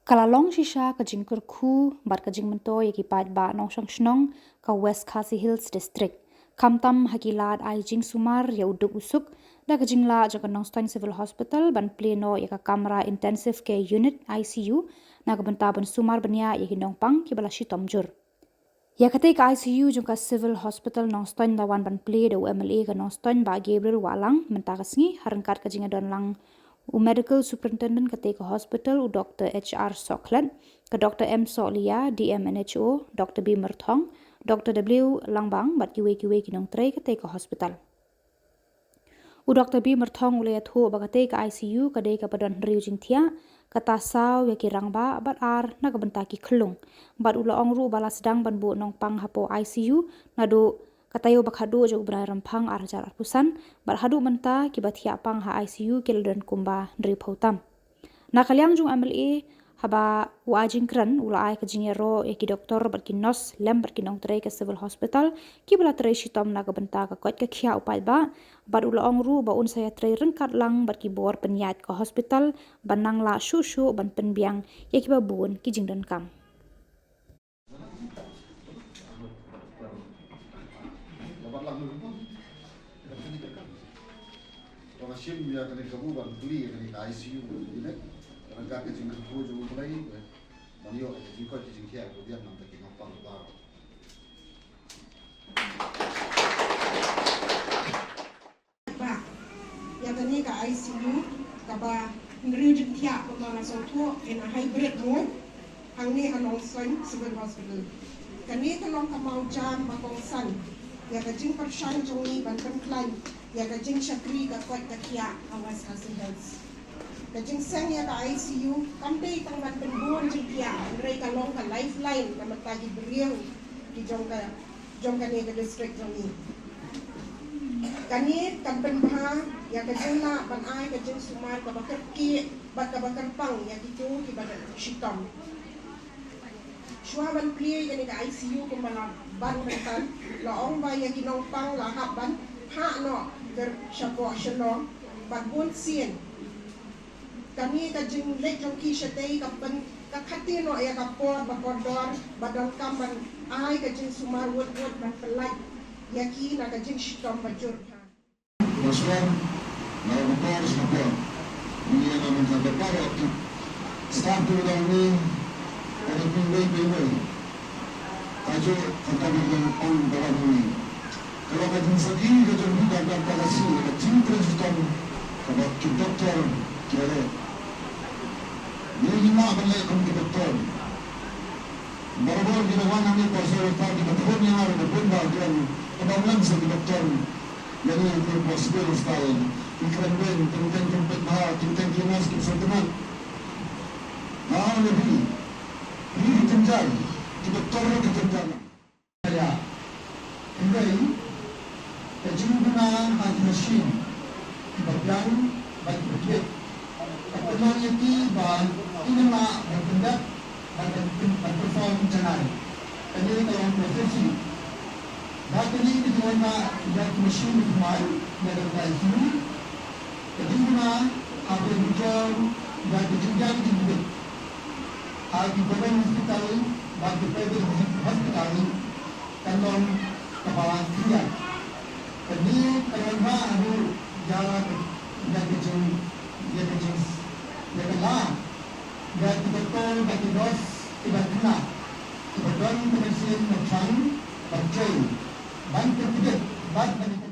Kalalong shisha ka jingkur khu bar ka jingmento yaki pat ba nong shang shnong ka West Khasi Hills District. Kamtam hakilad ai jing sumar ya uduk usuk da ka jingla jaka Nongstoin Civil Hospital ban pleno yaka kamera intensive care unit ICU na ka bentaban sumar bania yaki nongpang ki bala shitom jur. Ya kate ka ICU jungka Civil Hospital Nongstoin lawan ban ple da UMLA ka Nongstoin ba Gabriel Walang mentakas ngi harangkat ka jinga don lang Medical Superintendent kate ke hospital Dr. HR Soklat, ke Dr. M Solia DMNHO, Dr. B Merthong, Dr. W Langbang bat kiwe kinong tray kate ke hospital. Dr. B Merthong ulayat ho bagate ke ICU kade ke padon riu jingtia kata saw ya kirang ba bat ar na kabentaki kelung bat ula ongru bala sedang ban bu nong pang hapo ICU nado katayo bakhadu jog brai rampang ar jar pusan bar hadu menta kibat hiapang ha ICU kildan kumba ndri pautam na kalyang jung MLA haba wajing kran ula ai ka jingero eki doktor bar kinos lem bar kinong tray ka civil hospital ki bala tray shitom na ka benta ka kot ka khia upai ba bar ula ongru ba un saya tray rengkat lang bar ki bor penyat ka hospital banang la shu ban penbiang yeki ba bun ki jingdan kam. Kalau sim dia kena kamu ban beli kena ICU ini, karena kaki jingkat tu jauh mulai, banyo jingkat jingkia kemudian nanti kita nampang baru. Ba, ya kena ke ICU, kaba ngeri jingkia pemana sotu, ena hybrid mo, hangni Nongstoin Civil Hospital. Kena kalau kamau jam bakongsan. Ya kajing persyan jongi banten klaim ya kajing syakri ka kwat kakia awas Khasi Hills kajing sang ya ka ICU kampe tang ban penbuon jingkia rei ka long ka lifeline na matagi beriang di jongka ni ka district jongi kani kampen baha ya kajing na ban ai kajing sumar ka bakar ki bakar pang ya gitu ki bakar shitom Shuaban clear yani ka ICU kumbala ban mental laong ba ya ginong pang lahap ban ha no ger syapo shalom bagun sien kami ka jing lek jong ki shatei ka ban ka khati no ya ka por ba kordor badang kaman ai ka jing sumar wot ban pelai ya ki na ka jing shitom bajur Masuk, nak berpar siapa? Ini yang kami tak berpar waktu start dulu ni. Ada pindah. Ajo kata dengan orang barat ini. Kalau kita sedih, kita tidak akan kasih. Kita cinta jutaan. Kalau kita doktor, kira. Ini mana benda yang kita doktor. Baru-baru kita wan kami pasal tadi kita pun yang ada benda yang kita ulang sebagai doktor. Jadi itu possible style. Iklan ben, tentang tempat bahar, tentang kinas kita teman. Lebih. Ini kencan, kita tolong kencan. Ya, ini kajing guna hati mesin, kita bilang bagi berjaya. Kemudian ini bahan ini mak berpendak, berperform channel. Ini kalau profesi. Bahan ini kita mak hati mesin kemarin dari ICU. Kajing guna hati berjaya dan berjaya juga. Di Badan Hospital, bagi private hospital, kanong kapalang tiyan. Kani kanong ba ano jalan yang kecil, bagi doktor, bagi dos, iba't na, iba't doon penelitian ng chang, bagi bantu tidak, bagi